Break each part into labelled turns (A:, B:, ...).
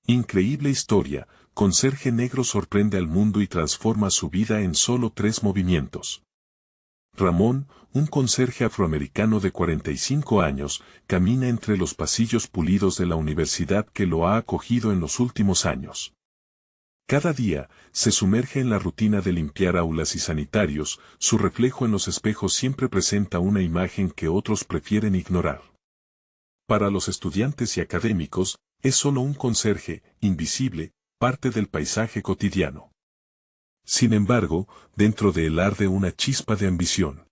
A: Increíble historia, conserje negro sorprende al mundo y transforma su vida en solo 3 movimientos. Ramón, un conserje afroamericano de 45 años, camina entre los pasillos pulidos de la universidad que lo ha acogido en los últimos años. Cada día, se sumerge en la rutina de limpiar aulas y sanitarios, su reflejo en los espejos siempre presenta una imagen que otros prefieren ignorar. Para los estudiantes y académicos, es solo un conserje, invisible, parte del paisaje cotidiano. Sin embargo, dentro de él arde una chispa de ambición.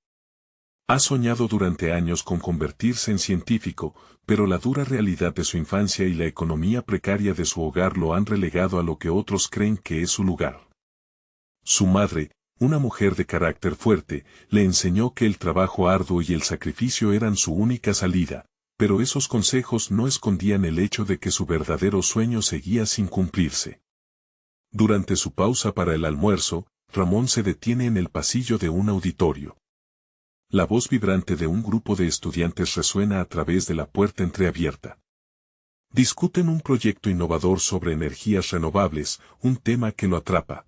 A: Ha soñado durante años con convertirse en científico, pero la dura realidad de su infancia y la economía precaria de su hogar lo han relegado a lo que otros creen que es su lugar. Su madre, una mujer de carácter fuerte, le enseñó que el trabajo arduo y el sacrificio eran su única salida, pero esos consejos no escondían el hecho de que su verdadero sueño seguía sin cumplirse. Durante su pausa para el almuerzo, Ramón se detiene en el pasillo de un auditorio. La voz vibrante de un grupo de estudiantes resuena a través de la puerta entreabierta. Discuten un proyecto innovador sobre energías renovables, un tema que lo atrapa.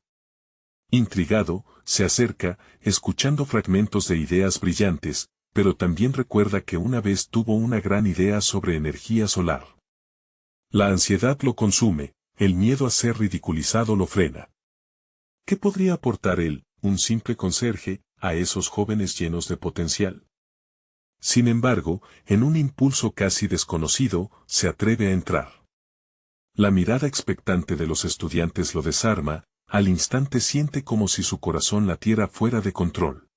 A: Intrigado, se acerca, escuchando fragmentos de ideas brillantes, pero también recuerda que una vez tuvo una gran idea sobre energía solar. La ansiedad lo consume, el miedo a ser ridiculizado lo frena. ¿Qué podría aportar él, un simple conserje, a esos jóvenes llenos de potencial? Sin embargo, en un impulso casi desconocido, se atreve a entrar. La mirada expectante de los estudiantes lo desarma, al instante siente como si su corazón latiera fuera de control.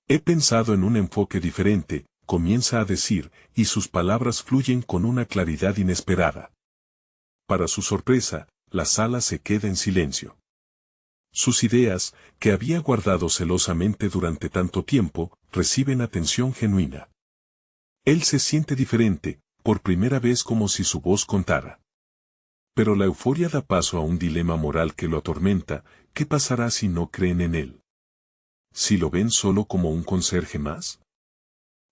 A: He pensado en un enfoque diferente, comienza a decir, y sus palabras fluyen con una claridad inesperada. Para su sorpresa, la sala se queda en silencio. Sus ideas, que había guardado celosamente durante tanto tiempo, reciben atención genuina. Él se siente diferente, por primera vez como si su voz contara. Pero la euforia da paso a un dilema moral que lo atormenta. ¿Qué pasará si no creen en él? ¿Si lo ven solo como un conserje más?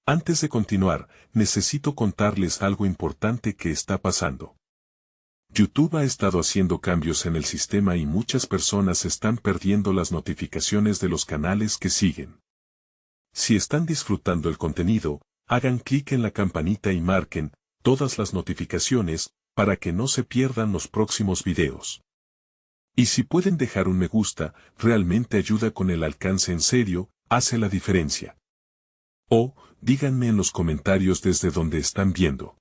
A: Antes de continuar, necesito contarles algo importante que está pasando. YouTube ha estado haciendo cambios en el sistema y muchas personas están perdiendo las notificaciones de los canales que siguen. Si están disfrutando el contenido, hagan clic en la campanita y marquen todas las notificaciones para que no se pierdan los próximos videos. Y si pueden dejar un me gusta, realmente ayuda con el alcance en serio, hace la diferencia. O, díganme en los comentarios desde donde están viendo.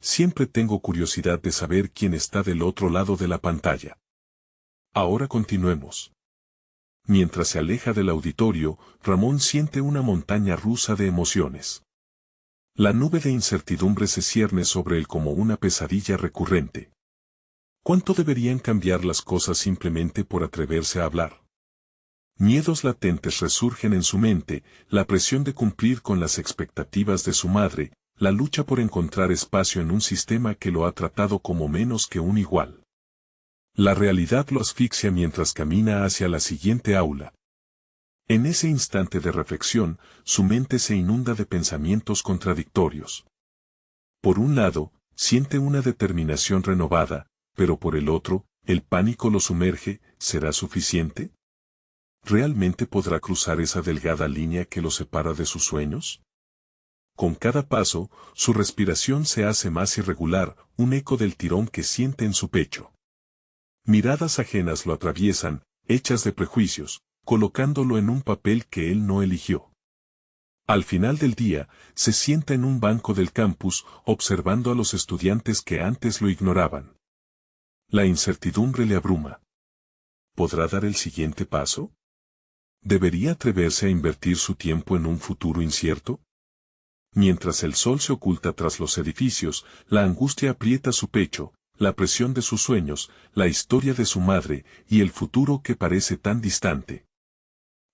A: Siempre tengo curiosidad de saber quién está del otro lado de la pantalla. Ahora continuemos. Mientras se aleja del auditorio, Ramón siente una montaña rusa de emociones. La nube de incertidumbre se cierne sobre él como una pesadilla recurrente. ¿Cuánto deberían cambiar las cosas simplemente por atreverse a hablar? Miedos latentes resurgen en su mente, la presión de cumplir con las expectativas de su madre, la lucha por encontrar espacio en un sistema que lo ha tratado como menos que un igual. La realidad lo asfixia mientras camina hacia la siguiente aula. En ese instante de reflexión, su mente se inunda de pensamientos contradictorios. Por un lado, siente una determinación renovada, pero por el otro, el pánico lo sumerge. ¿Será suficiente? ¿Realmente podrá cruzar esa delgada línea que lo separa de sus sueños? Con cada paso, su respiración se hace más irregular, un eco del tirón que siente en su pecho. Miradas ajenas lo atraviesan, hechas de prejuicios, colocándolo en un papel que él no eligió. Al final del día, se sienta en un banco del campus, observando a los estudiantes que antes lo ignoraban. La incertidumbre le abruma. ¿Podrá dar el siguiente paso? ¿Debería atreverse a invertir su tiempo en un futuro incierto? Mientras el sol se oculta tras los edificios, la angustia aprieta su pecho, la presión de sus sueños, la historia de su madre, y el futuro que parece tan distante.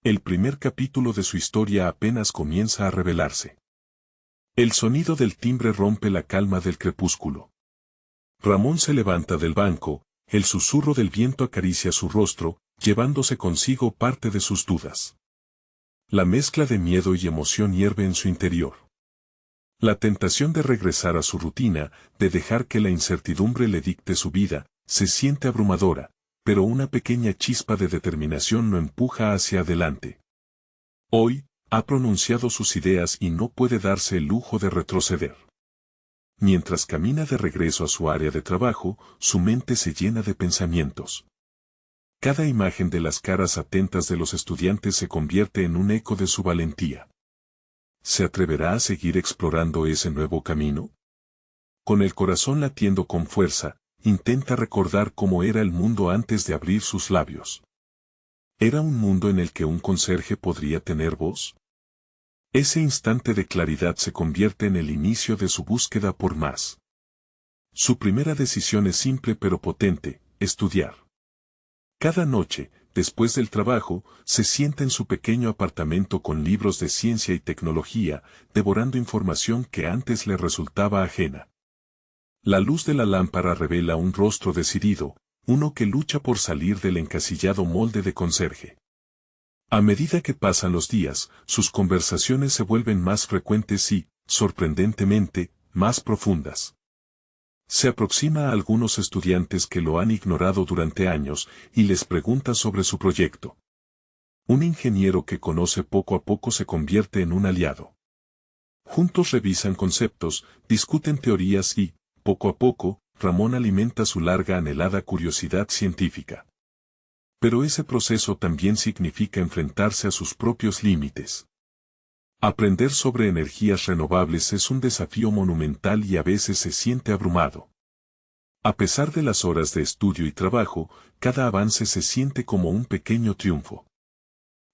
A: El primer capítulo de su historia apenas comienza a revelarse. El sonido del timbre rompe la calma del crepúsculo. Ramón se levanta del banco, el susurro del viento acaricia su rostro, llevándose consigo parte de sus dudas. La mezcla de miedo y emoción hierve en su interior. La tentación de regresar a su rutina, de dejar que la incertidumbre le dicte su vida, se siente abrumadora, pero una pequeña chispa de determinación lo empuja hacia adelante. Hoy, ha pronunciado sus ideas y no puede darse el lujo de retroceder. Mientras camina de regreso a su área de trabajo, su mente se llena de pensamientos. Cada imagen de las caras atentas de los estudiantes se convierte en un eco de su valentía. ¿Se atreverá a seguir explorando ese nuevo camino? Con el corazón latiendo con fuerza, intenta recordar cómo era el mundo antes de abrir sus labios. ¿Era un mundo en el que un conserje podría tener voz? Ese instante de claridad se convierte en el inicio de su búsqueda por más. Su primera decisión es simple pero potente: estudiar. Cada noche, después del trabajo, se sienta en su pequeño apartamento con libros de ciencia y tecnología, devorando información que antes le resultaba ajena. La luz de la lámpara revela un rostro decidido, uno que lucha por salir del encasillado molde de conserje. A medida que pasan los días, sus conversaciones se vuelven más frecuentes y, sorprendentemente, más profundas. Se aproxima a algunos estudiantes que lo han ignorado durante años y les pregunta sobre su proyecto. Un ingeniero que conoce poco a poco se convierte en un aliado. Juntos revisan conceptos, discuten teorías y, poco a poco, Ramón alimenta su larga anhelada curiosidad científica. Pero ese proceso también significa enfrentarse a sus propios límites. Aprender sobre energías renovables es un desafío monumental y a veces se siente abrumado. A pesar de las horas de estudio y trabajo, cada avance se siente como un pequeño triunfo.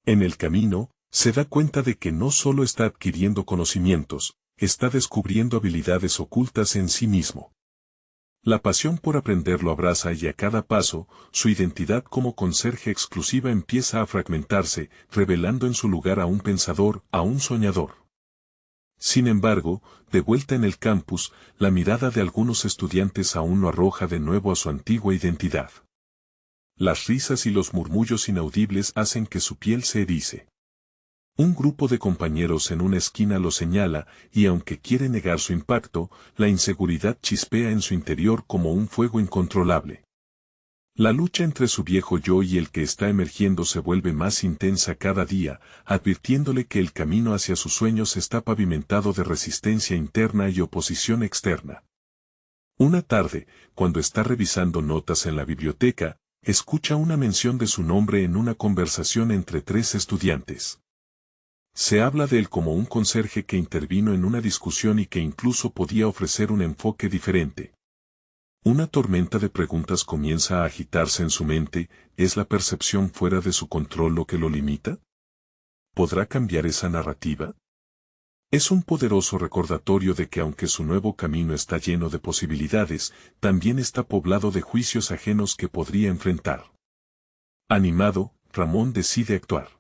A: En el camino, se da cuenta de que no solo está adquiriendo conocimientos, está descubriendo habilidades ocultas en sí mismo. La pasión por aprender lo abraza y a cada paso, su identidad como conserje exclusiva empieza a fragmentarse, revelando en su lugar a un pensador, a un soñador. Sin embargo, de vuelta en el campus, la mirada de algunos estudiantes aún lo arroja de nuevo a su antigua identidad. Las risas y los murmullos inaudibles hacen que su piel se erice. Un grupo de compañeros en una esquina lo señala, y aunque quiere negar su impacto, la inseguridad chispea en su interior como un fuego incontrolable. La lucha entre su viejo yo y el que está emergiendo se vuelve más intensa cada día, advirtiéndole que el camino hacia sus sueños está pavimentado de resistencia interna y oposición externa. Una tarde, cuando está revisando notas en la biblioteca, escucha una mención de su nombre en una conversación entre tres estudiantes. Se habla de él como un conserje que intervino en una discusión y que incluso podía ofrecer un enfoque diferente. Una tormenta de preguntas comienza a agitarse en su mente. ¿Es la percepción fuera de su control lo que lo limita? ¿Podrá cambiar esa narrativa? Es un poderoso recordatorio de que aunque su nuevo camino está lleno de posibilidades, también está poblado de juicios ajenos que podría enfrentar. Animado, Ramón decide actuar.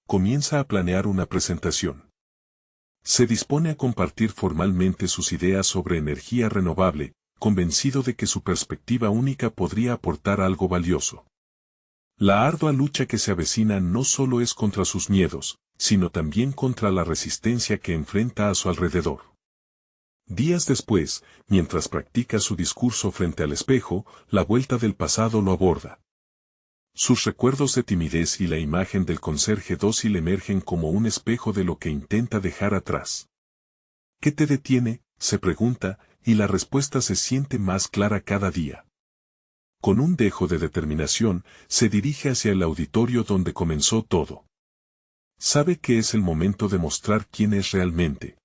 A: Comienza a planear una presentación. Se dispone a compartir formalmente sus ideas sobre energía renovable, convencido de que su perspectiva única podría aportar algo valioso. La ardua lucha que se avecina no solo es contra sus miedos, sino también contra la resistencia que enfrenta a su alrededor. Días después, mientras practica su discurso frente al espejo, la vuelta del pasado lo aborda. Sus recuerdos de timidez y la imagen del conserje dócil emergen como un espejo de lo que intenta dejar atrás. ¿Qué te detiene?, se pregunta, y la respuesta se siente más clara cada día. Con un dejo de determinación, se dirige hacia el auditorio donde comenzó todo. Sabe que es el momento de mostrar quién es realmente.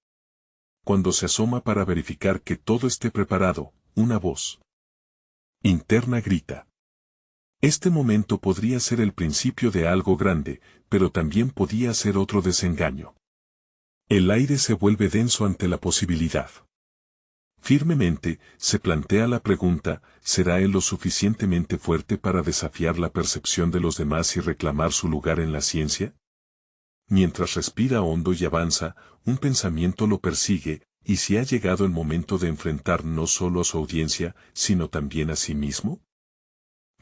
A: Cuando se asoma para verificar que todo esté preparado, una voz interna grita. Este momento podría ser el principio de algo grande, pero también podía ser otro desengaño. El aire se vuelve denso ante la posibilidad. Firmemente, se plantea la pregunta: ¿será él lo suficientemente fuerte para desafiar la percepción de los demás y reclamar su lugar en la ciencia? Mientras respira hondo y avanza, un pensamiento lo persigue: ¿y si ha llegado el momento de enfrentar no solo a su audiencia, sino también a sí mismo?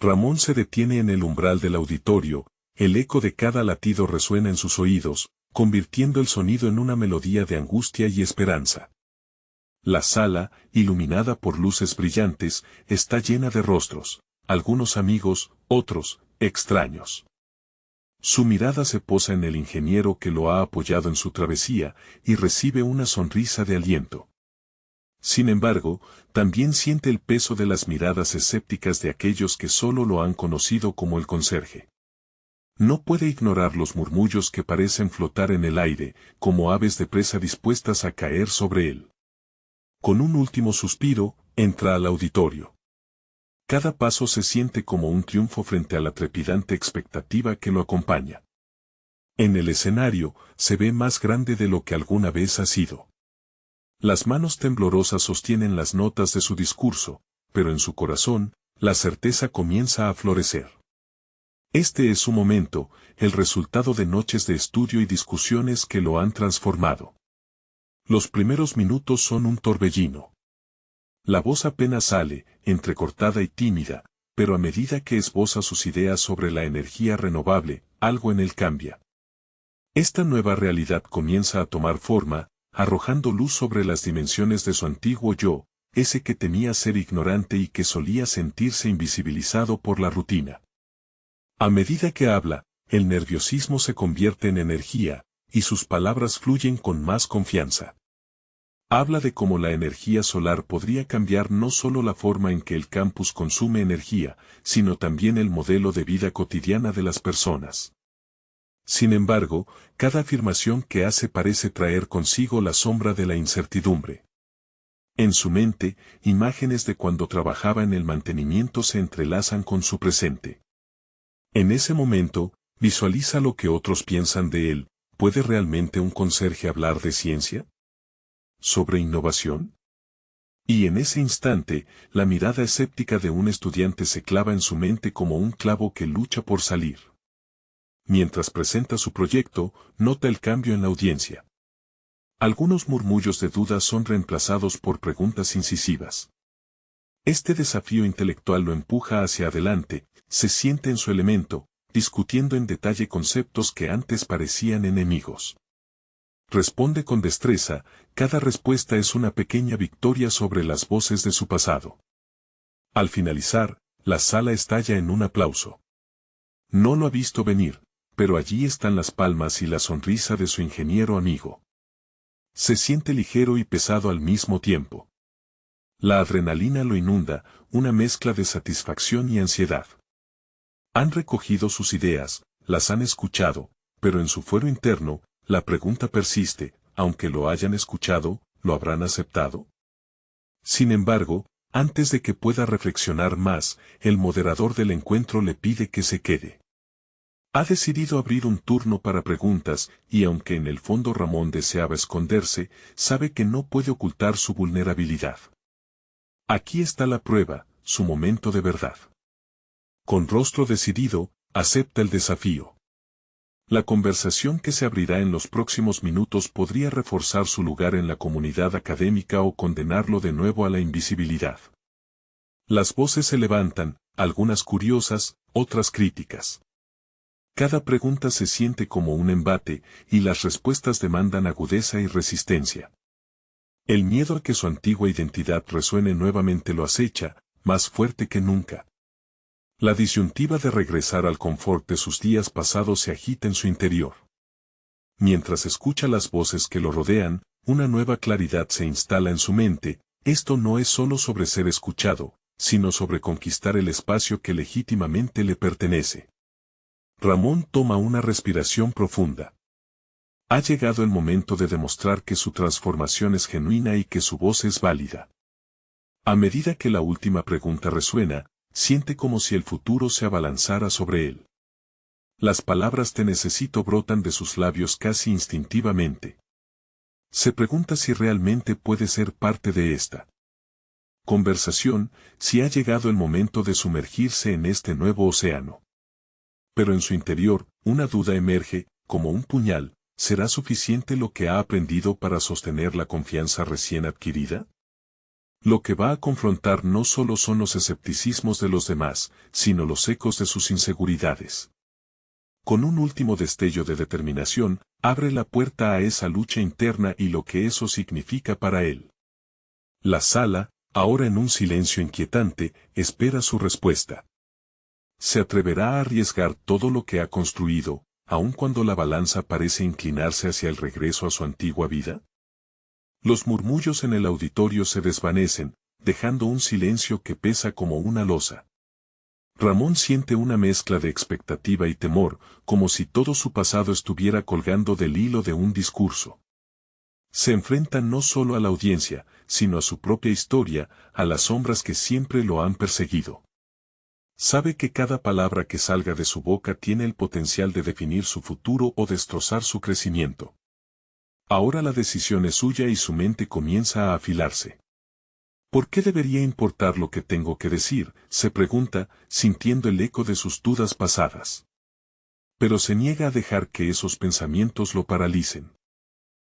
A: Ramón se detiene en el umbral del auditorio, el eco de cada latido resuena en sus oídos, convirtiendo el sonido en una melodía de angustia y esperanza. La sala, iluminada por luces brillantes, está llena de rostros, algunos amigos, otros, extraños. Su mirada se posa en el ingeniero que lo ha apoyado en su travesía, y recibe una sonrisa de aliento. Sin embargo, también siente el peso de las miradas escépticas de aquellos que solo lo han conocido como el conserje. No puede ignorar los murmullos que parecen flotar en el aire, como aves de presa dispuestas a caer sobre él. Con un último suspiro, entra al auditorio. Cada paso se siente como un triunfo frente a la trepidante expectativa que lo acompaña. En el escenario, se ve más grande de lo que alguna vez ha sido. Las manos temblorosas sostienen las notas de su discurso, pero en su corazón, la certeza comienza a florecer. Este es su momento, el resultado de noches de estudio y discusiones que lo han transformado. Los primeros minutos son un torbellino. La voz apenas sale, entrecortada y tímida, pero a medida que esboza sus ideas sobre la energía renovable, algo en él cambia. Esta nueva realidad comienza a tomar forma, arrojando luz sobre las dimensiones de su antiguo yo, ese que temía ser ignorante y que solía sentirse invisibilizado por la rutina. A medida que habla, el nerviosismo se convierte en energía, y sus palabras fluyen con más confianza. Habla de cómo la energía solar podría cambiar no solo la forma en que el campus consume energía, sino también el modelo de vida cotidiana de las personas. Sin embargo, cada afirmación que hace parece traer consigo la sombra de la incertidumbre. En su mente, imágenes de cuando trabajaba en el mantenimiento se entrelazan con su presente. En ese momento, visualiza lo que otros piensan de él. ¿Puede realmente un conserje hablar de ciencia? ¿Sobre innovación? Y en ese instante, la mirada escéptica de un estudiante se clava en su mente como un clavo que lucha por salir. Mientras presenta su proyecto, nota el cambio en la audiencia. Algunos murmullos de duda son reemplazados por preguntas incisivas. Este desafío intelectual lo empuja hacia adelante, se siente en su elemento, discutiendo en detalle conceptos que antes parecían enemigos. Responde con destreza, cada respuesta es una pequeña victoria sobre las voces de su pasado. Al finalizar, la sala estalla en un aplauso. No lo ha visto venir, pero allí están las palmas y la sonrisa de su ingeniero amigo. Se siente ligero y pesado al mismo tiempo. La adrenalina lo inunda, una mezcla de satisfacción y ansiedad. Han recogido sus ideas, las han escuchado, pero en su fuero interno, la pregunta persiste, aunque lo hayan escuchado, ¿lo habrán aceptado? Sin embargo, antes de que pueda reflexionar más, el moderador del encuentro le pide que se quede. Ha decidido abrir un turno para preguntas, y aunque en el fondo Ramón deseaba esconderse, sabe que no puede ocultar su vulnerabilidad. Aquí está la prueba, su momento de verdad. Con rostro decidido, acepta el desafío. La conversación que se abrirá en los próximos minutos podría reforzar su lugar en la comunidad académica o condenarlo de nuevo a la invisibilidad. Las voces se levantan, algunas curiosas, otras críticas. Cada pregunta se siente como un embate, y las respuestas demandan agudeza y resistencia. El miedo a que su antigua identidad resuene nuevamente lo acecha, más fuerte que nunca. La disyuntiva de regresar al confort de sus días pasados se agita en su interior. Mientras escucha las voces que lo rodean, una nueva claridad se instala en su mente. Esto no es solo sobre ser escuchado, sino sobre conquistar el espacio que legítimamente le pertenece. Ramón toma una respiración profunda. Ha llegado el momento de demostrar que su transformación es genuina y que su voz es válida. A medida que la última pregunta resuena, siente como si el futuro se abalanzara sobre él. Las palabras "te necesito" brotan de sus labios casi instintivamente. Se pregunta si realmente puede ser parte de esta conversación, si ha llegado el momento de sumergirse en este nuevo océano. Pero en su interior, una duda emerge, como un puñal. ¿Será suficiente lo que ha aprendido para sostener la confianza recién adquirida? Lo que va a confrontar no solo son los escepticismos de los demás, sino los ecos de sus inseguridades. con un último destello de determinación, abre la puerta a esa lucha interna y lo que eso significa para él. La sala, ahora en un silencio inquietante, espera su respuesta. ¿Se atreverá a arriesgar todo lo que ha construido, aun cuando la balanza parece inclinarse hacia el regreso a su antigua vida? Los murmullos en el auditorio se desvanecen, dejando un silencio que pesa como una losa. Ramón siente una mezcla de expectativa y temor, como si todo su pasado estuviera colgando del hilo de un discurso. Se enfrenta no solo a la audiencia, sino a su propia historia, a las sombras que siempre lo han perseguido. Sabe que cada palabra que salga de su boca tiene el potencial de definir su futuro o destrozar su crecimiento. Ahora la decisión es suya y su mente comienza a afilarse. ¿Por qué debería importar lo que tengo que decir?, se pregunta, sintiendo el eco de sus dudas pasadas. Pero se niega a dejar que esos pensamientos lo paralicen.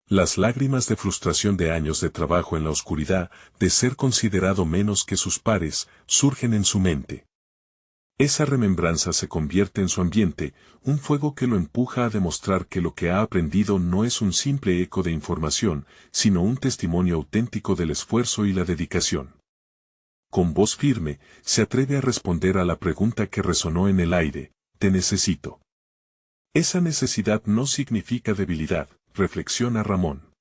A: Las lágrimas de frustración de años de trabajo en la oscuridad, de ser considerado menos que sus pares, surgen en su mente. Esa remembranza se convierte en su ambiente, un fuego que lo empuja a demostrar que lo que ha aprendido no es un simple eco de información, sino un testimonio auténtico del esfuerzo y la dedicación. Con voz firme, se atreve a responder a la pregunta que resonó en el aire: «Te necesito». Esa necesidad no significa debilidad, reflexiona Ramón.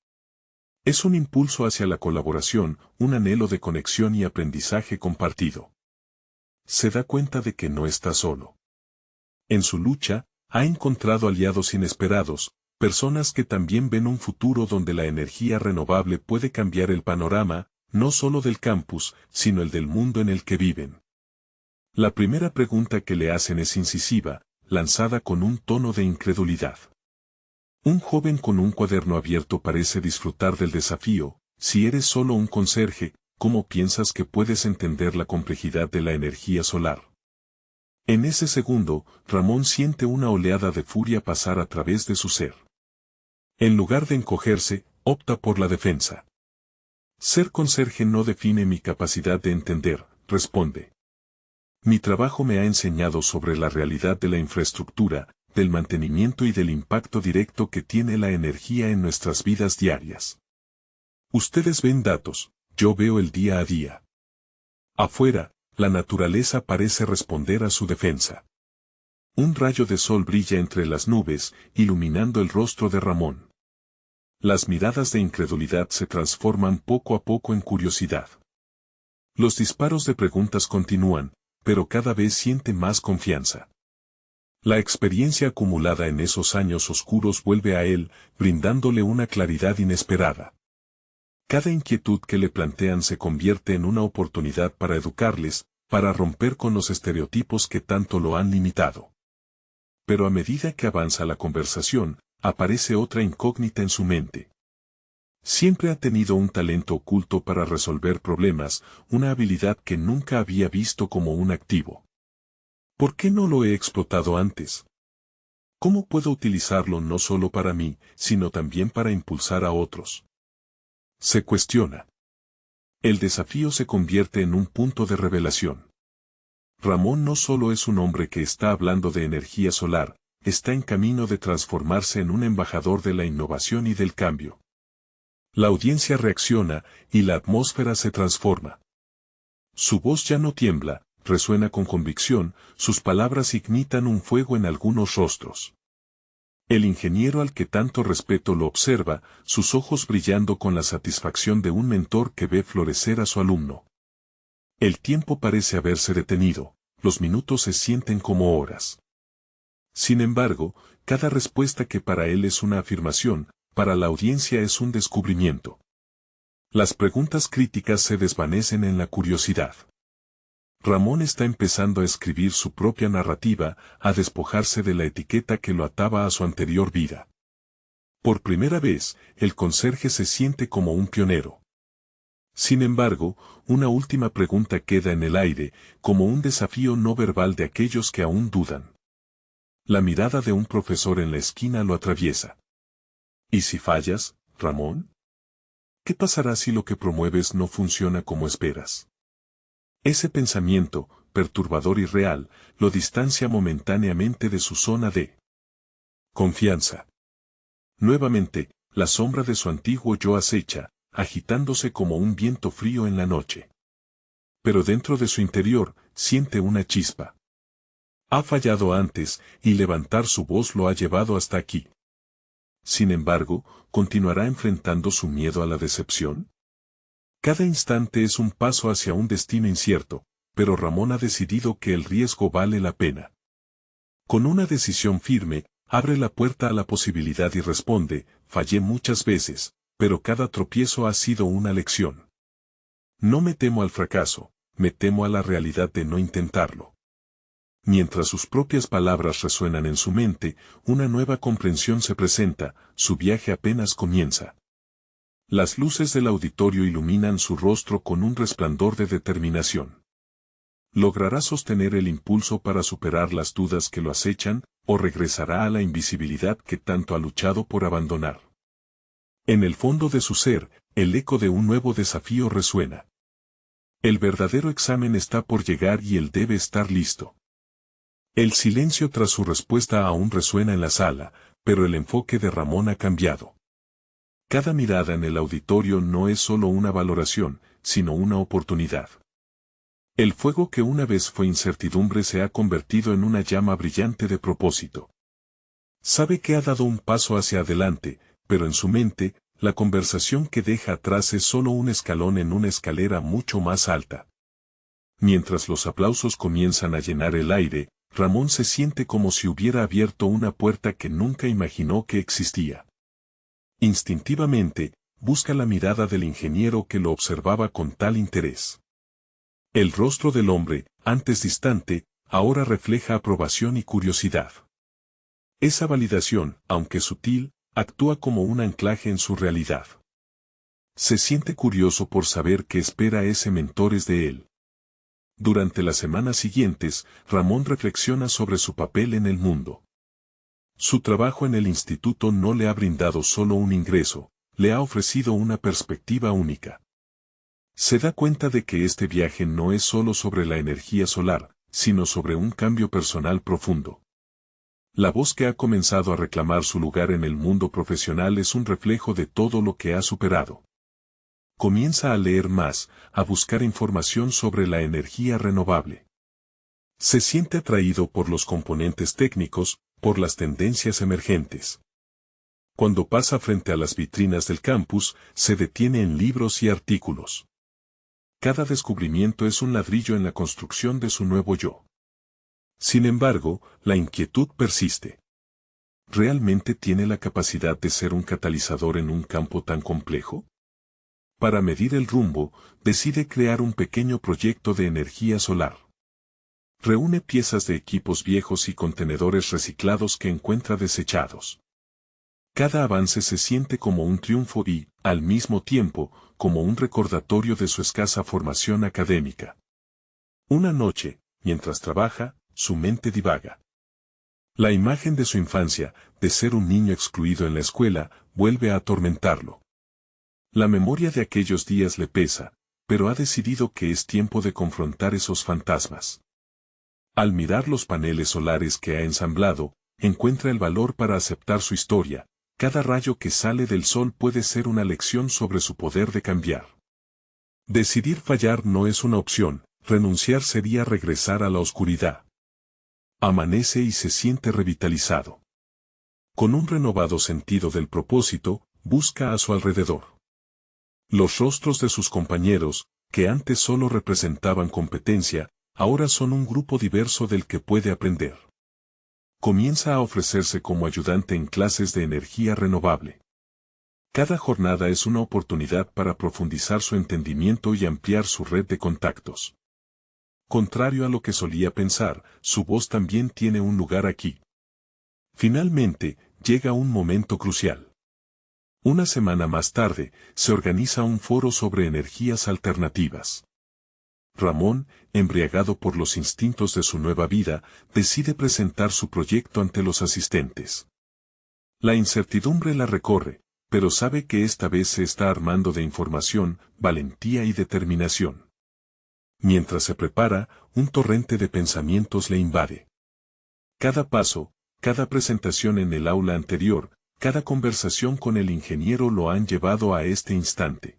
A: Es un impulso hacia la colaboración, un anhelo de conexión y aprendizaje compartido. Se da cuenta de que no está solo. En su lucha, ha encontrado aliados inesperados, personas que también ven un futuro donde la energía renovable puede cambiar el panorama, no solo del campus, sino el del mundo en el que viven. La primera pregunta que le hacen es incisiva, lanzada con un tono de incredulidad. Un joven con un cuaderno abierto parece disfrutar del desafío: si eres solo un conserje, ¿cómo piensas que puedes entender la complejidad de la energía solar? En ese segundo, Ramón siente una oleada de furia pasar a través de su ser. En lugar de encogerse, opta por la defensa. Ser conserje no define mi capacidad de entender, responde. Mi trabajo me ha enseñado sobre la realidad de la infraestructura, del mantenimiento y del impacto directo que tiene la energía en nuestras vidas diarias. Ustedes ven datos, yo veo el día a día. Afuera, la naturaleza parece responder a su defensa. Un rayo de sol brilla entre las nubes, iluminando el rostro de Ramón. Las miradas de incredulidad se transforman poco a poco en curiosidad. Los disparos de preguntas continúan, pero cada vez siente más confianza. La experiencia acumulada en esos años oscuros vuelve a él, brindándole una claridad inesperada. Cada inquietud que le plantean se convierte en una oportunidad para educarles, para romper con los estereotipos que tanto lo han limitado. Pero a medida que avanza la conversación, aparece otra incógnita en su mente. Siempre ha tenido un talento oculto para resolver problemas, una habilidad que nunca había visto como un activo. ¿Por qué no lo he explotado antes? ¿Cómo puedo utilizarlo no solo para mí, sino también para impulsar a otros? Se cuestiona. El desafío se convierte en un punto de revelación. Ramón no solo es un hombre que está hablando de energía solar, está en camino de transformarse en un embajador de la innovación y del cambio. La audiencia reacciona, y la atmósfera se transforma. Su voz ya no tiembla, resuena con convicción, sus palabras ignitan un fuego en algunos rostros. El ingeniero al que tanto respeto lo observa, sus ojos brillando con la satisfacción de un mentor que ve florecer a su alumno. El tiempo parece haberse detenido, los minutos se sienten como horas. Sin embargo, cada respuesta que para él es una afirmación, para la audiencia es un descubrimiento. Las preguntas críticas se desvanecen en la curiosidad. Ramón está empezando a escribir su propia narrativa, a despojarse de la etiqueta que lo ataba a su anterior vida. Por primera vez, el conserje se siente como un pionero. Sin embargo, una última pregunta queda en el aire, como un desafío no verbal de aquellos que aún dudan. La mirada de un profesor en la esquina lo atraviesa. ¿Y si fallas, Ramón? ¿Qué pasará si lo que promueves no funciona como esperas? Ese pensamiento, perturbador y real, lo distancia momentáneamente de su zona de Confianza. Nuevamente, la sombra de su antiguo yo acecha, agitándose como un viento frío en la noche. Pero dentro de su interior, siente una chispa. Ha fallado antes, y levantar su voz lo ha llevado hasta aquí. Sin embargo, ¿continuará enfrentando su miedo a la decepción? Cada instante es un paso hacia un destino incierto, pero Ramón ha decidido que el riesgo vale la pena. Con una decisión firme, abre la puerta a la posibilidad y responde: fallé muchas veces, pero cada tropiezo ha sido una lección. No me temo al fracaso, me temo a la realidad de no intentarlo. Mientras sus propias palabras resuenan en su mente, una nueva comprensión se presenta, su viaje apenas comienza. Las luces del auditorio iluminan su rostro con un resplandor de determinación. ¿Logrará sostener el impulso para superar las dudas que lo acechan, o regresará a la invisibilidad que tanto ha luchado por abandonar? En el fondo de su ser, el eco de un nuevo desafío resuena. El verdadero examen está por llegar y él debe estar listo. El silencio tras su respuesta aún resuena en la sala, pero el enfoque de Ramón ha cambiado. Cada mirada en el auditorio no es solo una valoración, sino una oportunidad. El fuego que una vez fue incertidumbre se ha convertido en una llama brillante de propósito. Sabe que ha dado un paso hacia adelante, pero en su mente, la conversación que deja atrás es solo un escalón en una escalera mucho más alta. Mientras los aplausos comienzan a llenar el aire, Ramón se siente como si hubiera abierto una puerta que nunca imaginó que existía. Instintivamente, busca la mirada del ingeniero que lo observaba con tal interés. El rostro del hombre, antes distante, ahora refleja aprobación y curiosidad. Esa validación, aunque sutil, actúa como un anclaje en su realidad. Se siente curioso por saber qué espera ese mentores de él. Durante las semanas siguientes, Ramón reflexiona sobre su papel en el mundo. Su trabajo en el instituto no le ha brindado solo un ingreso, le ha ofrecido una perspectiva única. Se da cuenta de que este viaje no es solo sobre la energía solar, sino sobre un cambio personal profundo. La voz que ha comenzado a reclamar su lugar en el mundo profesional es un reflejo de todo lo que ha superado. Comienza a leer más, a buscar información sobre la energía renovable. Se siente atraído por los componentes técnicos, por las tendencias emergentes. Cuando pasa frente a las vitrinas del campus, se detiene en libros y artículos. Cada descubrimiento es un ladrillo en la construcción de su nuevo yo. Sin embargo, la inquietud persiste. ¿Realmente tiene la capacidad de ser un catalizador en un campo tan complejo? Para medir el rumbo, decide crear un pequeño proyecto de energía solar. Reúne piezas de equipos viejos y contenedores reciclados que encuentra desechados. Cada avance se siente como un triunfo y, al mismo tiempo, como un recordatorio de su escasa formación académica. Una noche, mientras trabaja, su mente divaga. La imagen de su infancia, de ser un niño excluido en la escuela, vuelve a atormentarlo. La memoria de aquellos días le pesa, pero ha decidido que es tiempo de confrontar esos fantasmas. Al mirar los paneles solares que ha ensamblado, encuentra el valor para aceptar su historia. Cada rayo que sale del sol puede ser una lección sobre su poder de cambiar. Decidir fallar no es una opción, renunciar sería regresar a la oscuridad. Amanece y se siente revitalizado. Con un renovado sentido del propósito, busca a su alrededor. Los rostros de sus compañeros, que antes solo representaban competencia, ahora son un grupo diverso del que puede aprender. Comienza a ofrecerse como ayudante en clases de energía renovable. Cada jornada es una oportunidad para profundizar su entendimiento y ampliar su red de contactos. Contrario a lo que solía pensar, su voz también tiene un lugar aquí. Finalmente, llega un momento crucial. Una semana más tarde, se organiza un foro sobre energías alternativas. Ramón, embriagado por los instintos de su nueva vida, decide presentar su proyecto ante los asistentes. La incertidumbre la recorre, pero sabe que esta vez se está armando de información, valentía y determinación. Mientras se prepara, un torrente de pensamientos le invade. Cada paso, Cada presentación en el aula anterior, cada conversación con el ingeniero lo han llevado a este instante.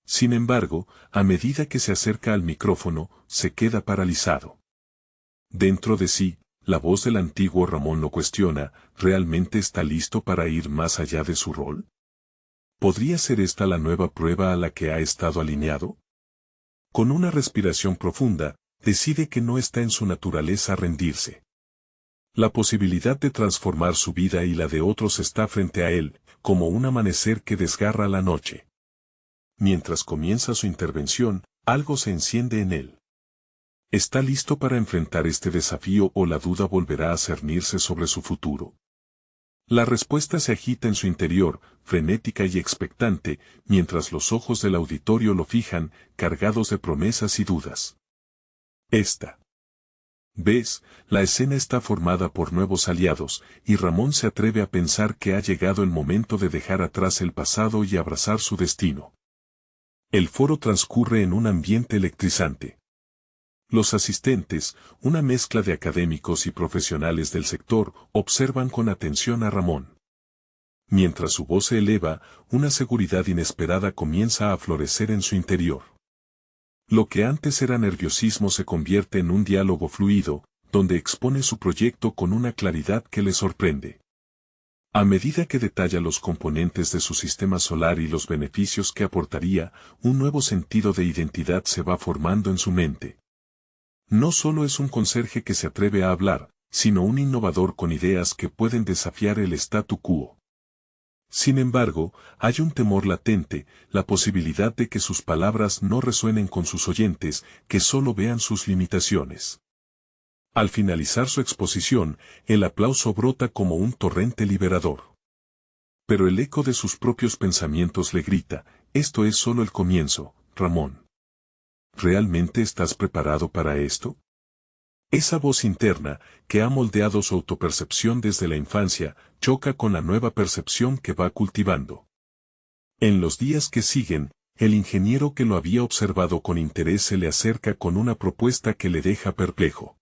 A: Sin embargo, a medida que se acerca al micrófono, se queda paralizado. Dentro de sí, la voz del antiguo Ramón lo cuestiona, ¿realmente está listo para ir más allá de su rol? ¿Podría ser esta la nueva prueba a la que ha estado alineado? Con una respiración profunda, decide que no está en su naturaleza rendirse. La posibilidad de transformar su vida y la de otros está frente a él, como un amanecer que desgarra la noche. Mientras comienza su intervención, algo se enciende en él. ¿Está listo para enfrentar este desafío o la duda volverá a cernirse sobre su futuro? La respuesta se agita en su interior, frenética y expectante, mientras los ojos del auditorio lo fijan, cargados de promesas y dudas. ¿Ves? La escena está formada por nuevos aliados, y Ramón se atreve a pensar que ha llegado el momento de dejar atrás el pasado y abrazar su destino. El foro transcurre en un ambiente electrizante. Los asistentes, una mezcla de académicos y profesionales del sector, observan con atención a Ramón. Mientras su voz se eleva, una seguridad inesperada comienza a florecer en su interior. Lo que antes era nerviosismo se convierte en un diálogo fluido, donde expone su proyecto con una claridad que le sorprende. A medida que detalla los componentes de su sistema solar y los beneficios que aportaría, un nuevo sentido de identidad se va formando en su mente. No solo es un conserje que se atreve a hablar, sino un innovador con ideas que pueden desafiar el statu quo. Sin embargo, hay un temor latente, la posibilidad de que sus palabras no resuenen con sus oyentes, que solo vean sus limitaciones. Al finalizar su exposición, el aplauso brota como un torrente liberador. Pero el eco de sus propios pensamientos le grita, esto es solo el comienzo, Ramón. ¿Realmente estás preparado para esto? Esa voz interna, que ha moldeado su autopercepción desde la infancia, choca con la nueva percepción que va cultivando. En los días que siguen, el ingeniero que lo había observado con interés se le acerca con una propuesta que le deja perplejo.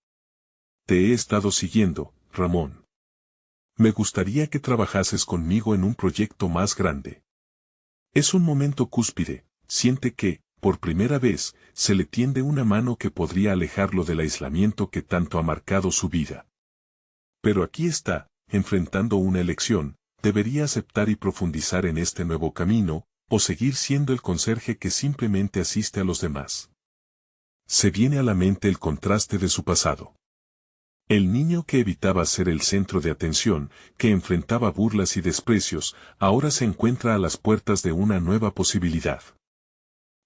A: Te he estado siguiendo, Ramón. Me gustaría que trabajases conmigo en un proyecto más grande. Es un momento cúspide, siente que, por primera vez, se le tiende una mano que podría alejarlo del aislamiento que tanto ha marcado su vida. Pero aquí está, enfrentando una elección, debería aceptar y profundizar en este nuevo camino, o seguir siendo el conserje que simplemente asiste a los demás. Se viene a la mente el contraste de su pasado. El niño que evitaba ser el centro de atención, que enfrentaba burlas y desprecios, ahora se encuentra a las puertas de una nueva posibilidad.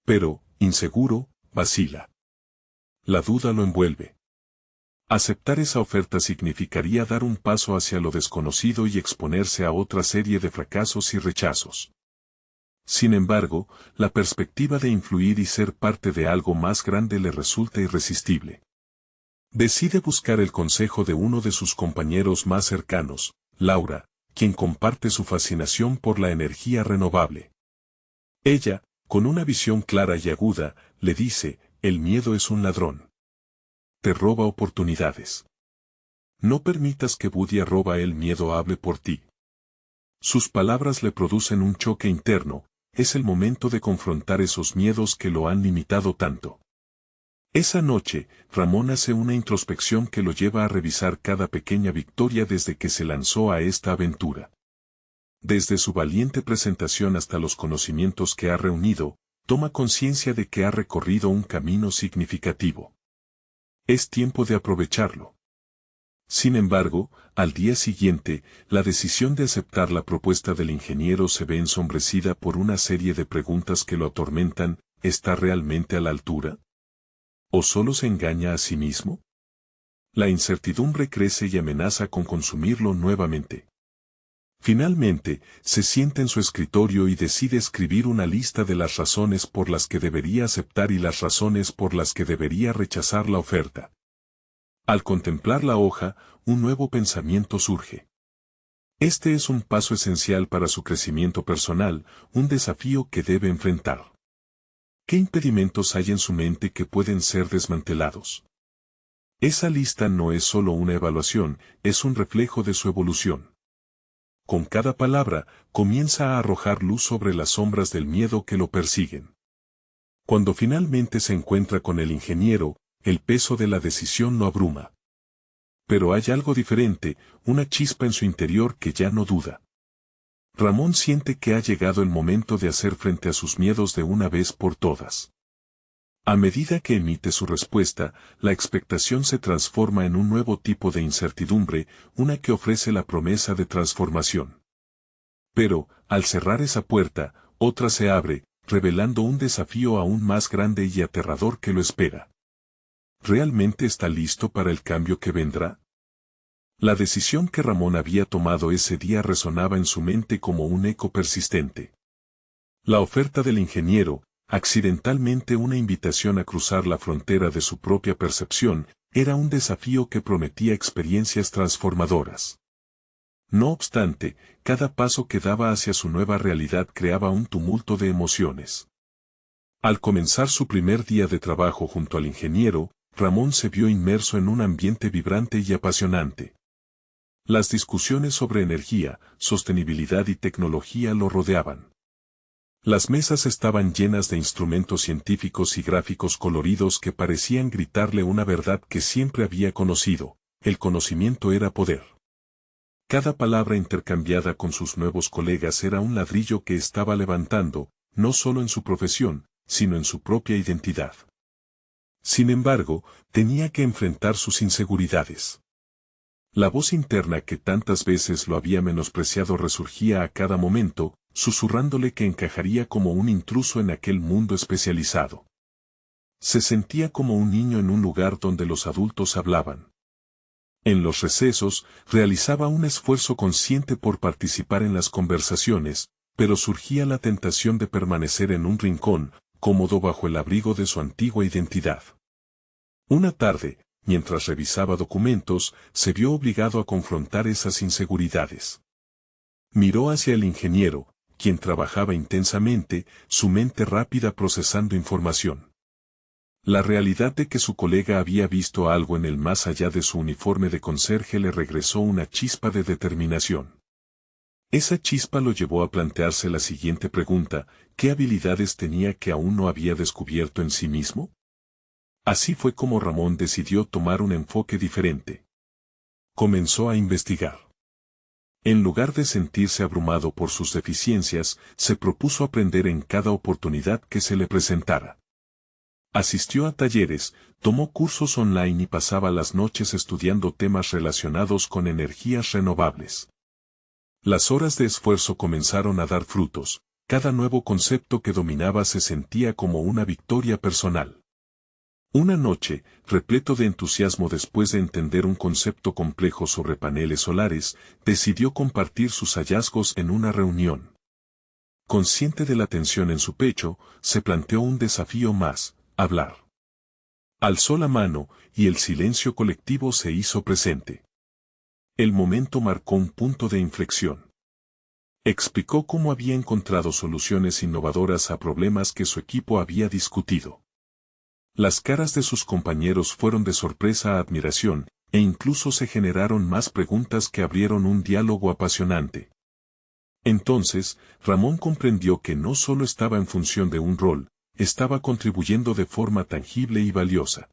A: Pero, inseguro, vacila. La duda lo envuelve. Aceptar esa oferta significaría dar un paso hacia lo desconocido y exponerse a otra serie de fracasos y rechazos. Sin embargo, la perspectiva de influir y ser parte de algo más grande le resulta irresistible. Decide buscar el consejo de uno de sus compañeros más cercanos, Laura, quien comparte su fascinación por la energía renovable. Ella, con una visión clara y aguda, le dice, el miedo es un ladrón. Te roba oportunidades. No permitas que Budia roba el miedo hable por ti. Sus palabras le producen un choque interno, es el momento de confrontar esos miedos que lo han limitado tanto. Esa noche, Ramón hace una introspección que lo lleva a revisar cada pequeña victoria desde que se lanzó a esta aventura. Desde su valiente presentación hasta los conocimientos que ha reunido, toma conciencia de que ha recorrido un camino significativo. Es tiempo de aprovecharlo. Sin embargo, al día siguiente, la decisión de aceptar la propuesta del ingeniero se ve ensombrecida por una serie de preguntas que lo atormentan, ¿está realmente a la altura? ¿O solo se engaña a sí mismo? La incertidumbre crece y amenaza con consumirlo nuevamente. Finalmente, se sienta en su escritorio y decide escribir una lista de las razones por las que debería aceptar y las razones por las que debería rechazar la oferta. Al contemplar la hoja, un nuevo pensamiento surge. Este es un paso esencial para su crecimiento personal, un desafío que debe enfrentar. ¿Qué impedimentos hay en su mente que pueden ser desmantelados? Esa lista no es solo una evaluación, es un reflejo de su evolución. Con cada palabra, comienza a arrojar luz sobre las sombras del miedo que lo persiguen. Cuando finalmente se encuentra con el ingeniero, el peso de la decisión lo abruma. Pero hay algo diferente, una chispa en su interior que ya no duda. Ramón siente que ha llegado el momento de hacer frente a sus miedos de una vez por todas. A medida que emite su respuesta, la expectación se transforma en un nuevo tipo de incertidumbre, una que ofrece la promesa de transformación. Pero, al cerrar esa puerta, otra se abre, revelando un desafío aún más grande y aterrador que lo espera. ¿Realmente está listo para el cambio que vendrá? La decisión que Ramón había tomado ese día resonaba en su mente como un eco persistente. La oferta del ingeniero, accidentalmente una invitación a cruzar la frontera de su propia percepción, era un desafío que prometía experiencias transformadoras. No obstante, cada paso que daba hacia su nueva realidad creaba un tumulto de emociones. Al comenzar su primer día de trabajo junto al ingeniero, Ramón se vio inmerso en un ambiente vibrante y apasionante. Las discusiones sobre energía, sostenibilidad y tecnología lo rodeaban. Las mesas estaban llenas de instrumentos científicos y gráficos coloridos que parecían gritarle una verdad que siempre había conocido: el conocimiento era poder. Cada palabra intercambiada con sus nuevos colegas era un ladrillo que estaba levantando, no solo en su profesión, sino en su propia identidad. Sin embargo, tenía que enfrentar sus inseguridades. La voz interna que tantas veces lo había menospreciado resurgía a cada momento, susurrándole que encajaría como un intruso en aquel mundo especializado. Se sentía como un niño en un lugar donde los adultos hablaban. En los recesos, realizaba un esfuerzo consciente por participar en las conversaciones, pero surgía la tentación de permanecer en un rincón, cómodo bajo el abrigo de su antigua identidad. Una tarde, mientras revisaba documentos, se vio obligado a confrontar esas inseguridades. Miró hacia el ingeniero, quien trabajaba intensamente, su mente rápida procesando información. La realidad de que su colega había visto algo en el más allá de su uniforme de conserje le regresó una chispa de determinación. Esa chispa lo llevó a plantearse la siguiente pregunta: ¿qué habilidades tenía que aún no había descubierto en sí mismo? Así fue como Ramón decidió tomar un enfoque diferente. Comenzó a investigar. En lugar de sentirse abrumado por sus deficiencias, se propuso aprender en cada oportunidad que se le presentara. Asistió a talleres, tomó cursos online y pasaba las noches estudiando temas relacionados con energías renovables. Las horas de esfuerzo comenzaron a dar frutos, cada nuevo concepto que dominaba se sentía como una victoria personal. Una noche, repleto de entusiasmo después de entender un concepto complejo sobre paneles solares, decidió compartir sus hallazgos en una reunión. Consciente de la tensión en su pecho, se planteó un desafío más: hablar. Alzó la mano, y el silencio colectivo se hizo presente. El momento marcó un punto de inflexión. Explicó cómo había encontrado soluciones innovadoras a problemas que su equipo había discutido. Las caras de sus compañeros fueron de sorpresa a admiración, e incluso se generaron más preguntas que abrieron un diálogo apasionante. Entonces, Ramón comprendió que no solo estaba en función de un rol, estaba contribuyendo de forma tangible y valiosa.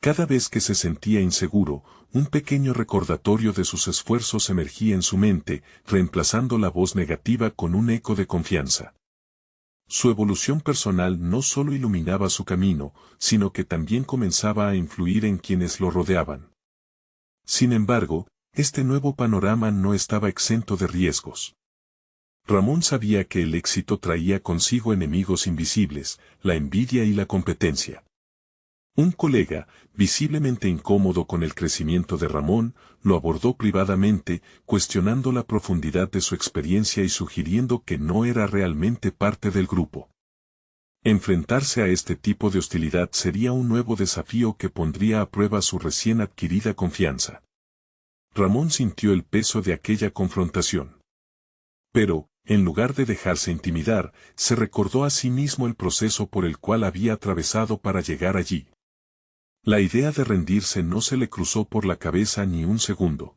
A: Cada vez que se sentía inseguro, un pequeño recordatorio de sus esfuerzos emergía en su mente, reemplazando la voz negativa con un eco de confianza. Su evolución personal no solo iluminaba su camino, sino que también comenzaba a influir en quienes lo rodeaban. Sin embargo, este nuevo panorama no estaba exento de riesgos. Ramón sabía que el éxito traía consigo enemigos invisibles: la envidia y la competencia. Un colega, visiblemente incómodo con el crecimiento de Ramón, lo abordó privadamente, cuestionando la profundidad de su experiencia y sugiriendo que no era realmente parte del grupo. Enfrentarse a este tipo de hostilidad sería un nuevo desafío que pondría a prueba su recién adquirida confianza. Ramón sintió el peso de aquella confrontación. Pero, en lugar de dejarse intimidar, se recordó a sí mismo el proceso por el cual había atravesado para llegar allí. La idea de rendirse no se le cruzó por la cabeza ni un segundo.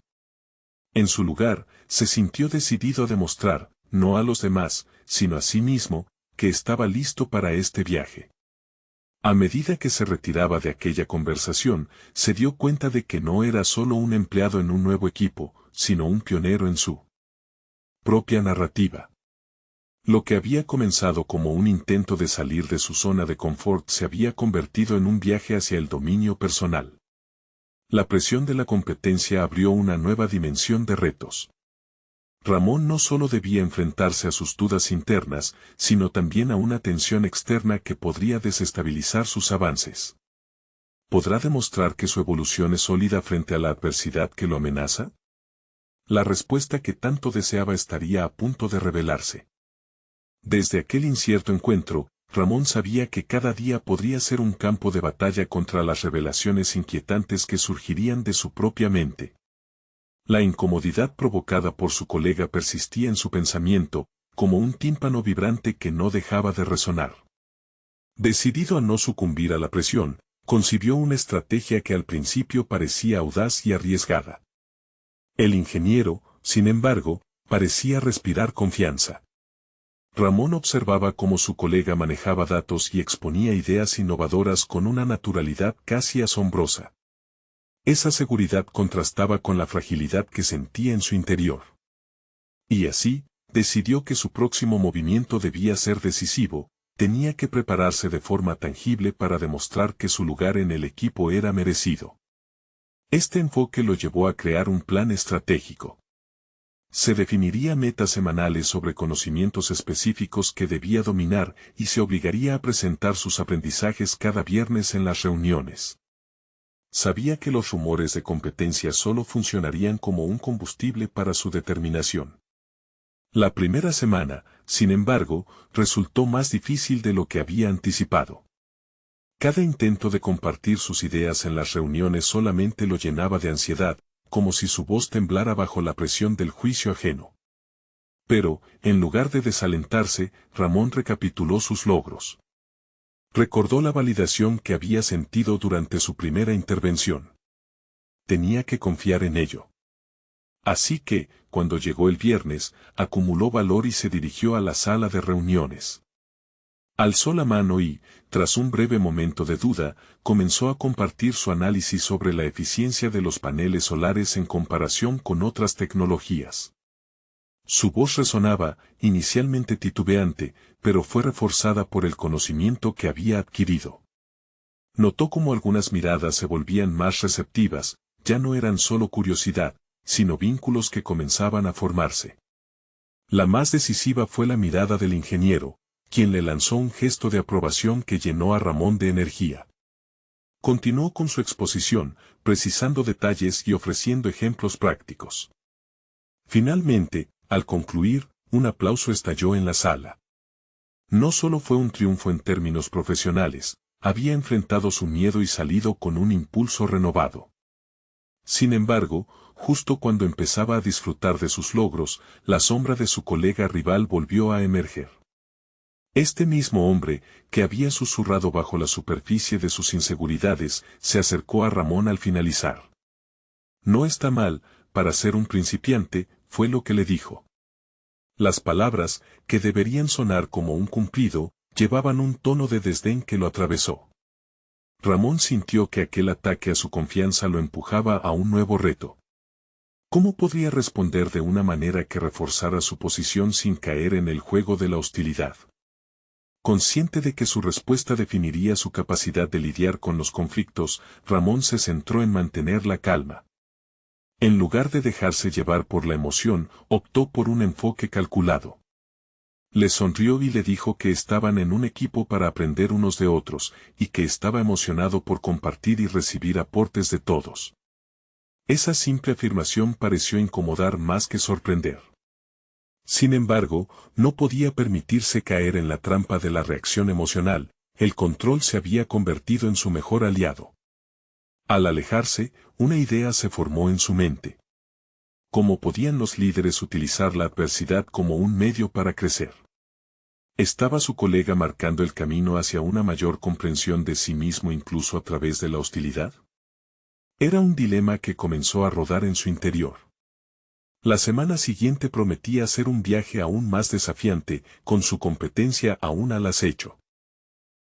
A: En su lugar, se sintió decidido a demostrar, no a los demás, sino a sí mismo, que estaba listo para este viaje. A medida que se retiraba de aquella conversación, se dio cuenta de que no era solo un empleado en un nuevo equipo, sino un pionero en su propia narrativa. Lo que había comenzado como un intento de salir de su zona de confort se había convertido en un viaje hacia el dominio personal. La presión de la competencia abrió una nueva dimensión de retos. Ramón no solo debía enfrentarse a sus dudas internas, sino también a una tensión externa que podría desestabilizar sus avances. ¿Podrá demostrar que su evolución es sólida frente a la adversidad que lo amenaza? La respuesta que tanto deseaba estaría a punto de revelarse. Desde aquel incierto encuentro, Ramón sabía que cada día podría ser un campo de batalla contra las revelaciones inquietantes que surgirían de su propia mente. La incomodidad provocada por su colega persistía en su pensamiento, como un tímpano vibrante que no dejaba de resonar. Decidido a no sucumbir a la presión, concibió una estrategia que al principio parecía audaz y arriesgada. El ingeniero, sin embargo, parecía respirar confianza. Ramón observaba cómo su colega manejaba datos y exponía ideas innovadoras con una naturalidad casi asombrosa. Esa seguridad contrastaba con la fragilidad que sentía en su interior. Y así, decidió que su próximo movimiento debía ser decisivo, tenía que prepararse de forma tangible para demostrar que su lugar en el equipo era merecido. Este enfoque lo llevó a crear un plan estratégico. Se definiría metas semanales sobre conocimientos específicos que debía dominar y se obligaría a presentar sus aprendizajes cada viernes en las reuniones. Sabía que los rumores de competencia solo funcionarían como un combustible para su determinación. La primera semana, sin embargo, resultó más difícil de lo que había anticipado. Cada intento de compartir sus ideas en las reuniones solamente lo llenaba de ansiedad, como si su voz temblara bajo la presión del juicio ajeno. Pero, en lugar de desalentarse, Ramón recapituló sus logros. Recordó la validación que había sentido durante su primera intervención. Tenía que confiar en ello. Así que, cuando llegó el viernes, acumuló valor y se dirigió a la sala de reuniones. Alzó la mano y, tras un breve momento de duda, comenzó a compartir su análisis sobre la eficiencia de los paneles solares en comparación con otras tecnologías. Su voz resonaba, inicialmente titubeante, pero fue reforzada por el conocimiento que había adquirido. Notó cómo algunas miradas se volvían más receptivas, ya no eran solo curiosidad, sino vínculos que comenzaban a formarse. La más decisiva fue la mirada del ingeniero, quien le lanzó un gesto de aprobación que llenó a Ramón de energía. Continuó con su exposición, precisando detalles y ofreciendo ejemplos prácticos. Finalmente, al concluir, un aplauso estalló en la sala. No solo fue un triunfo en términos profesionales, había enfrentado su miedo y salido con un impulso renovado. Sin embargo, justo cuando empezaba a disfrutar de sus logros, la sombra de su colega rival volvió a emerger. Este mismo hombre, que había susurrado bajo la superficie de sus inseguridades, se acercó a Ramón al finalizar. No está mal, para ser un principiante, fue lo que le dijo. Las palabras, que deberían sonar como un cumplido, llevaban un tono de desdén que lo atravesó. Ramón sintió que aquel ataque a su confianza lo empujaba a un nuevo reto. ¿Cómo podría responder de una manera que reforzara su posición sin caer en el juego de la hostilidad? Consciente de que su respuesta definiría su capacidad de lidiar con los conflictos, Ramón se centró en mantener la calma. En lugar de dejarse llevar por la emoción, optó por un enfoque calculado. Le sonrió y le dijo que estaban en un equipo para aprender unos de otros, y que estaba emocionado por compartir y recibir aportes de todos. Esa simple afirmación pareció incomodar más que sorprender. Sin embargo, no podía permitirse caer en la trampa de la reacción emocional, el control se había convertido en su mejor aliado. Al alejarse, una idea se formó en su mente. ¿Cómo podían los líderes utilizar la adversidad como un medio para crecer? ¿Estaba su colega marcando el camino hacia una mayor comprensión de sí mismo incluso a través de la hostilidad? Era un dilema que comenzó a rodar en su interior. La semana siguiente prometía ser un viaje aún más desafiante, con su competencia aún al acecho.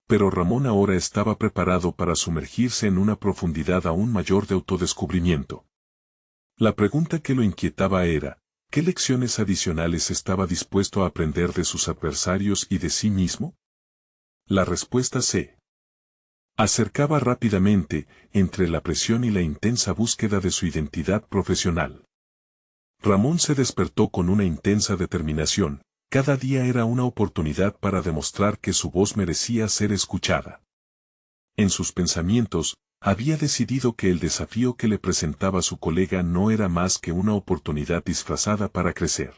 A: Pero Ramón ahora estaba preparado para sumergirse en una profundidad aún mayor de autodescubrimiento. La pregunta que lo inquietaba era, ¿qué lecciones adicionales estaba dispuesto a aprender de sus adversarios y de sí mismo? La respuesta se acercaba rápidamente, entre la presión y la intensa búsqueda de su identidad profesional. Ramón se despertó con una intensa determinación, cada día era una oportunidad para demostrar que su voz merecía ser escuchada. En sus pensamientos, había decidido que el desafío que le presentaba su colega no era más que una oportunidad disfrazada para crecer.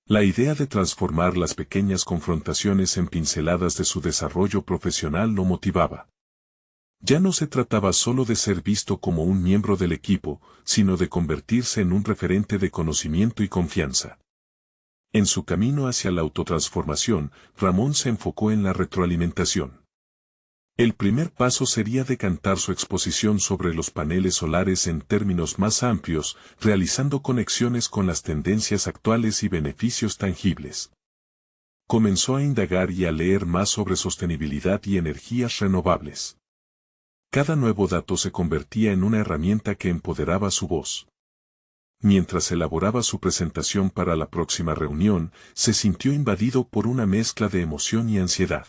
A: La idea de transformar las pequeñas confrontaciones en pinceladas de su desarrollo profesional lo motivaba. Ya no se trataba solo de ser visto como un miembro del equipo, sino de convertirse en un referente de conocimiento y confianza. En su camino hacia la autotransformación, Ramón se enfocó en la retroalimentación. El primer paso sería decantar su exposición sobre los paneles solares en términos más amplios, realizando conexiones con las tendencias actuales y beneficios tangibles. Comenzó a indagar y a leer más sobre sostenibilidad y energías renovables. Cada nuevo dato se convertía en una herramienta que empoderaba su voz. Mientras elaboraba su presentación para la próxima reunión, se sintió invadido por una mezcla de emoción y ansiedad.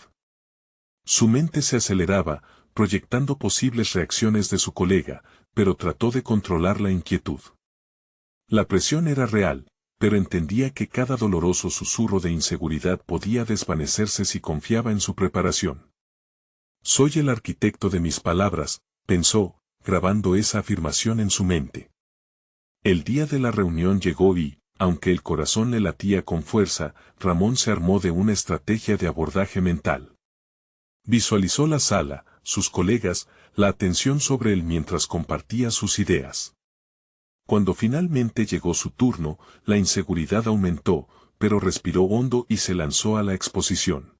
A: Su mente se aceleraba, proyectando posibles reacciones de su colega, pero trató de controlar la inquietud. La presión era real, pero entendía que cada doloroso susurro de inseguridad podía desvanecerse si confiaba en su preparación. Soy el arquitecto de mis palabras, pensó, grabando esa afirmación en su mente. El día de la reunión llegó y, aunque el corazón le latía con fuerza, Ramón se armó de una estrategia de abordaje mental. Visualizó la sala, sus colegas, la atención sobre él mientras compartía sus ideas. Cuando finalmente llegó su turno, la inseguridad aumentó, pero respiró hondo y se lanzó a la exposición.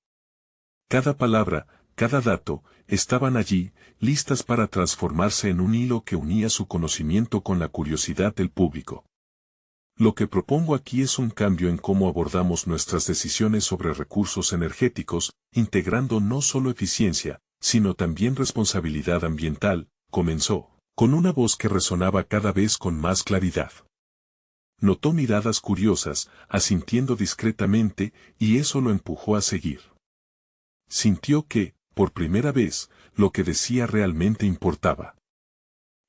A: Cada palabra, cada dato, estaban allí, listas para transformarse en un hilo que unía su conocimiento con la curiosidad del público. Lo que propongo aquí es un cambio en cómo abordamos nuestras decisiones sobre recursos energéticos, integrando no solo eficiencia, sino también responsabilidad ambiental, comenzó, con una voz que resonaba cada vez con más claridad. Notó miradas curiosas, asintiendo discretamente, y eso lo empujó a seguir. Sintió que, por primera vez, lo que decía realmente importaba.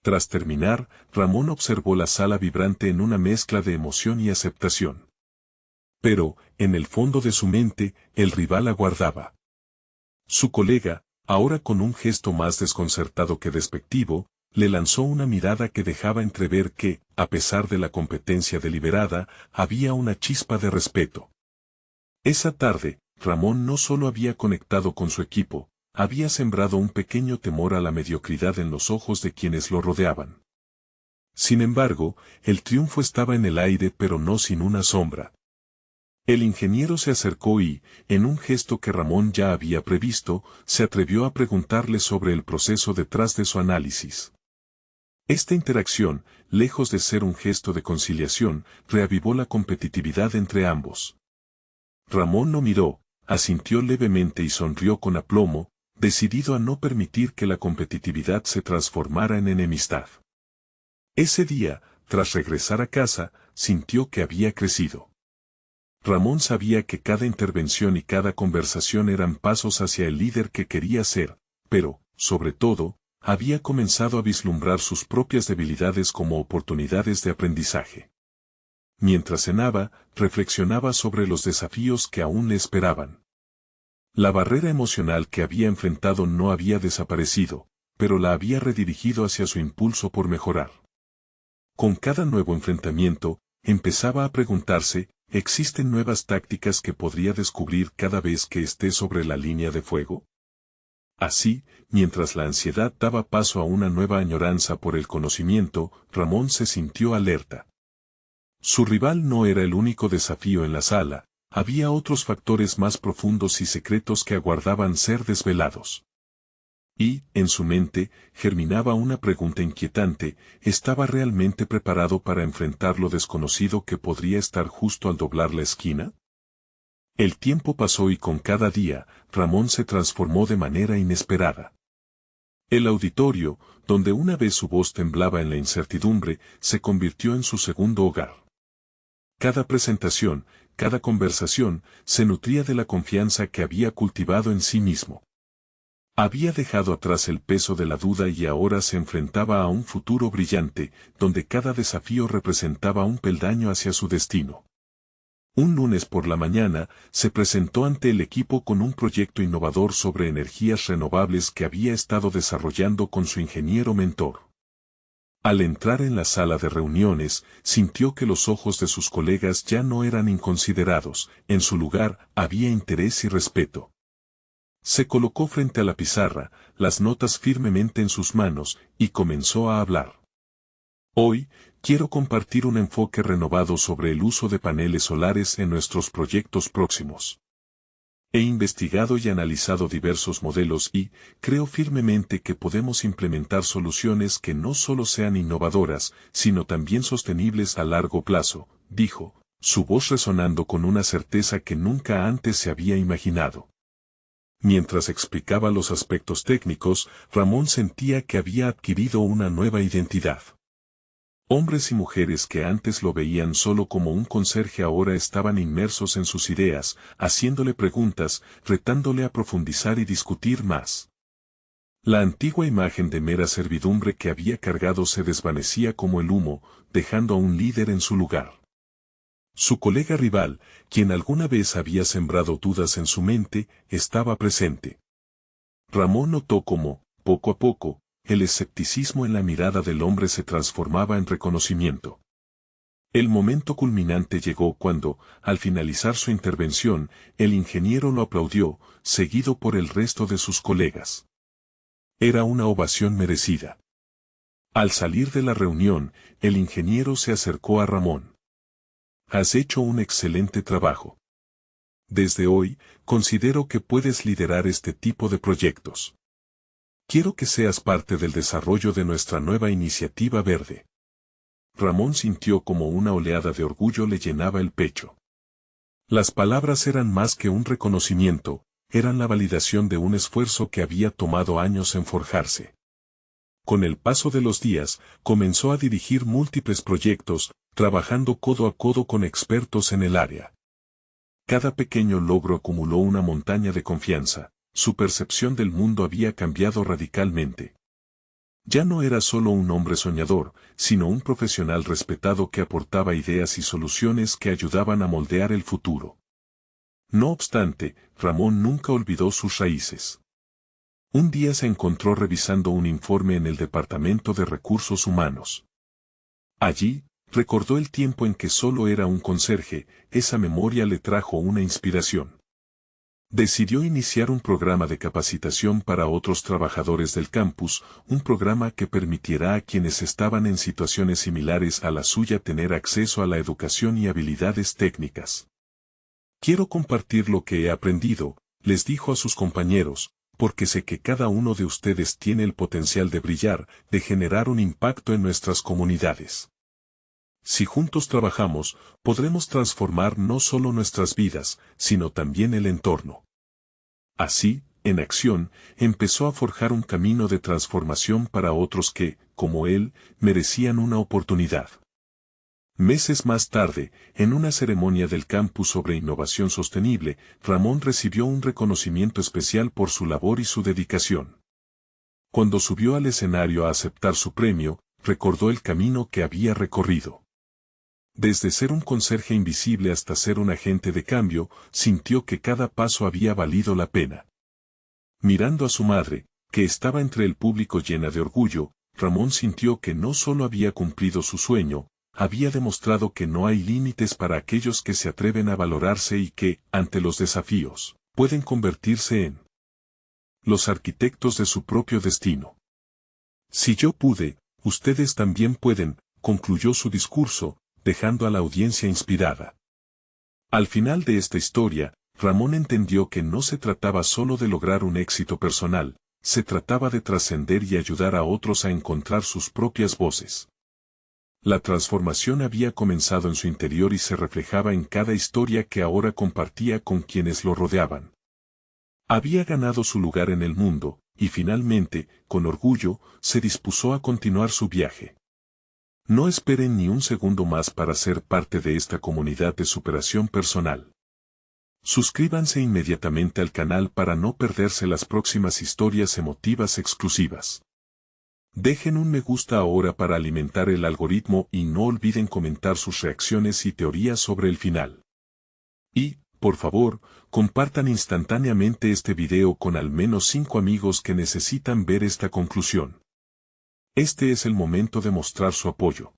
A: Tras terminar, Ramón observó la sala vibrante en una mezcla de emoción y aceptación. Pero, en el fondo de su mente, el rival aguardaba. Su colega, ahora con un gesto más desconcertado que despectivo, le lanzó una mirada que dejaba entrever que, a pesar de la competencia deliberada, había una chispa de respeto. Esa tarde, Ramón no solo había conectado con su equipo, había sembrado un pequeño temor a la mediocridad en los ojos de quienes lo rodeaban. Sin embargo, el triunfo estaba en el aire pero no sin una sombra. El ingeniero se acercó y, en un gesto que Ramón ya había previsto, se atrevió a preguntarle sobre el proceso detrás de su análisis. Esta interacción, lejos de ser un gesto de conciliación, reavivó la competitividad entre ambos. Ramón lo miró, asintió levemente y sonrió con aplomo, decidido a no permitir que la competitividad se transformara en enemistad. Ese día, tras regresar a casa, sintió que había crecido. Ramón sabía que cada intervención y cada conversación eran pasos hacia el líder que quería ser, pero, sobre todo, había comenzado a vislumbrar sus propias debilidades como oportunidades de aprendizaje. Mientras cenaba, reflexionaba sobre los desafíos que aún le esperaban. La barrera emocional que había enfrentado no había desaparecido, pero la había redirigido hacia su impulso por mejorar. Con cada nuevo enfrentamiento, empezaba a preguntarse, ¿existen nuevas tácticas que podría descubrir cada vez que esté sobre la línea de fuego? Así, mientras la ansiedad daba paso a una nueva añoranza por el conocimiento, Ramón se sintió alerta. Su rival no era el único desafío en la sala, había otros factores más profundos y secretos que aguardaban ser desvelados. Y, en su mente, germinaba una pregunta inquietante: ¿estaba realmente preparado para enfrentar lo desconocido que podría estar justo al doblar la esquina? El tiempo pasó y con cada día, Ramón se transformó de manera inesperada. El auditorio, donde una vez su voz temblaba en la incertidumbre, se convirtió en su segundo hogar. Cada presentación, cada conversación, se nutría de la confianza que había cultivado en sí mismo. Había dejado atrás el peso de la duda y ahora se enfrentaba a un futuro brillante, donde cada desafío representaba un peldaño hacia su destino. Un lunes por la mañana, se presentó ante el equipo con un proyecto innovador sobre energías renovables que había estado desarrollando con su ingeniero mentor. Al entrar en la sala de reuniones, sintió que los ojos de sus colegas ya no eran inconsiderados, en su lugar había interés y respeto. Se colocó frente a la pizarra, las notas firmemente en sus manos, y comenzó a hablar. Hoy, quiero compartir un enfoque renovado sobre el uso de paneles solares en nuestros proyectos próximos. He investigado y analizado diversos modelos y creo firmemente que podemos implementar soluciones que no solo sean innovadoras, sino también sostenibles a largo plazo, dijo, su voz resonando con una certeza que nunca antes se había imaginado. Mientras explicaba los aspectos técnicos, Ramón sentía que había adquirido una nueva identidad. Hombres y mujeres que antes lo veían solo como un conserje ahora estaban inmersos en sus ideas, haciéndole preguntas, retándole a profundizar y discutir más. La antigua imagen de mera servidumbre que había cargado se desvanecía como el humo, dejando a un líder en su lugar. Su colega rival, quien alguna vez había sembrado dudas en su mente, estaba presente. Ramón notó cómo, poco a poco, el escepticismo en la mirada del hombre se transformaba en reconocimiento. El momento culminante llegó cuando, al finalizar su intervención, el ingeniero lo aplaudió, seguido por el resto de sus colegas. Era una ovación merecida. Al salir de la reunión, el ingeniero se acercó a Ramón. Has hecho un excelente trabajo. Desde hoy, considero que puedes liderar este tipo de proyectos. Quiero que seas parte del desarrollo de nuestra nueva iniciativa verde. Ramón sintió como una oleada de orgullo le llenaba el pecho. Las palabras eran más que un reconocimiento, eran la validación de un esfuerzo que había tomado años en forjarse. Con el paso de los días, comenzó a dirigir múltiples proyectos, trabajando codo a codo con expertos en el área. Cada pequeño logro acumuló una montaña de confianza. Su percepción del mundo había cambiado radicalmente. Ya no era solo un hombre soñador, sino un profesional respetado que aportaba ideas y soluciones que ayudaban a moldear el futuro. No obstante, Ramón nunca olvidó sus raíces. Un día se encontró revisando un informe en el Departamento de Recursos Humanos. Allí, recordó el tiempo en que solo era un conserje, esa memoria le trajo una inspiración. Decidió iniciar un programa de capacitación para otros trabajadores del campus, un programa que permitiera a quienes estaban en situaciones similares a la suya tener acceso a la educación y habilidades técnicas. Quiero compartir lo que he aprendido, les dijo a sus compañeros, porque sé que cada uno de ustedes tiene el potencial de brillar, de generar un impacto en nuestras comunidades. Si juntos trabajamos, podremos transformar no solo nuestras vidas, sino también el entorno. Así, en acción, empezó a forjar un camino de transformación para otros que, como él, merecían una oportunidad. Meses más tarde, en una ceremonia del campus sobre innovación sostenible, Ramón recibió un reconocimiento especial por su labor y su dedicación. Cuando subió al escenario a aceptar su premio, recordó el camino que había recorrido. Desde ser un conserje invisible hasta ser un agente de cambio, sintió que cada paso había valido la pena. Mirando a su madre, que estaba entre el público llena de orgullo, Ramón sintió que no solo había cumplido su sueño, había demostrado que no hay límites para aquellos que se atreven a valorarse y que, ante los desafíos, pueden convertirse en los arquitectos de su propio destino. Si yo pude, ustedes también pueden, concluyó su discurso, dejando a la audiencia inspirada. Al final de esta historia, Ramón entendió que no se trataba solo de lograr un éxito personal, se trataba de trascender y ayudar a otros a encontrar sus propias voces. La transformación había comenzado en su interior y se reflejaba en cada historia que ahora compartía con quienes lo rodeaban. Había ganado su lugar en el mundo, y finalmente, con orgullo, se dispuso a continuar su viaje. No esperen ni un segundo más para ser parte de esta comunidad de superación personal. Suscríbanse inmediatamente al canal para no perderse las próximas historias emotivas exclusivas. Dejen un me gusta ahora para alimentar el algoritmo y no olviden comentar sus reacciones y teorías sobre el final. Y, por favor, compartan instantáneamente este video con al menos 5 amigos que necesitan ver esta conclusión. Este es el momento de mostrar su apoyo.